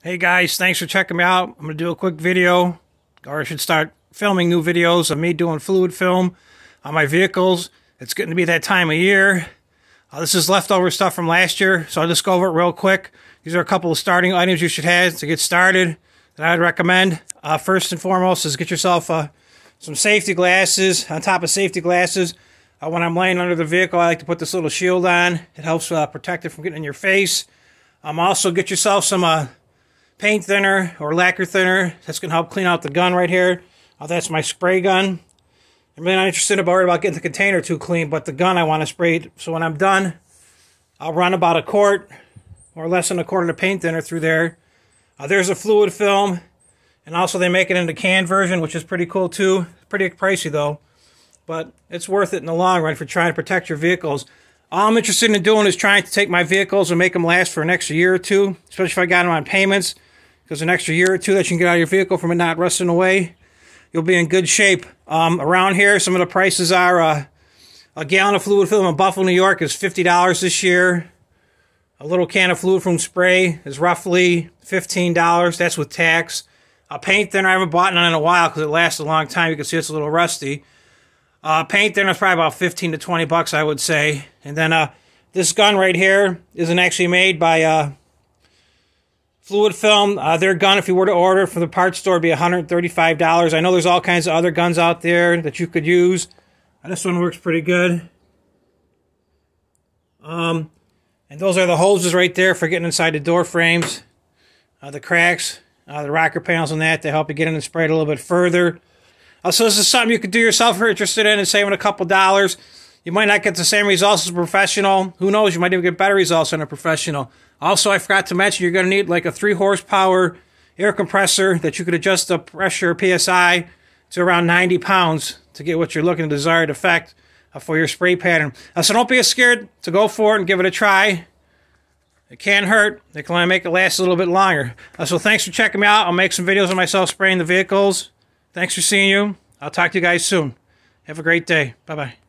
Hey guys, thanks for checking me out. I'm going to do a quick video, or I should start filming new videos of me doing fluid film on my vehicles. It's getting to be that time of year. This is leftover stuff from last year, so I'll just go over it real quick. These are a couple of starting items you should have to get started that I'd recommend. First and foremost is get yourself some safety glasses. On top of safety glasses, when I'm laying under the vehicle, I like to put this little shield on. It helps protect it from getting in your face. Also get yourself some paint thinner or lacquer thinner. That's going to help clean out the gun right here. That's my spray gun. I'm really not interested about getting the container too clean, but the gun I want to spray it. So when I'm done, I'll run about a quart or less than a quart of paint thinner through there. There's a fluid film, and also they make it in the can version, which is pretty cool too. Pretty pricey though, but it's worth it in the long run for trying to protect your vehicles. All I'm interested in doing is trying to take my vehicles and make them last for an extra year or two, especially if I got them on payments, because an extra year or two that you can get out of your vehicle from it not rusting away, you'll be in good shape. Around here, some of the prices are a gallon of fluid film in Buffalo, New York is $50 this year. A little can of fluid film spray is roughly $15. That's with tax. A paint thinner, I haven't bought none in a while because it lasts a long time. You can see it's a little rusty. Paint thinner is probably about 15 to 20 bucks, I would say. And then this gun right here isn't actually made by fluid film. Their gun, if you were to order from the parts store, would be $135. I know there's all kinds of other guns out there that you could use. This one works pretty good. And those are the hoses right there for getting inside the door frames, the cracks, the rocker panels and that. They help you get in and spray it a little bit further. So this is something you could do yourself if you're interested in and saving a couple dollars. You might not get the same results as a professional. Who knows, you might even get better results than a professional. Also, I forgot to mention, you're going to need like a 3 horsepower air compressor that you could adjust the pressure PSI to around 90 pounds to get what you're looking, the desired effect for your spray pattern. So don't be scared to go for it and give it a try. It can't hurt. It can only make it last a little bit longer. So thanks for checking me out. I'll make some videos of myself spraying the vehicles. Thanks for seeing you. I'll talk to you guys soon. Have a great day. Bye-bye.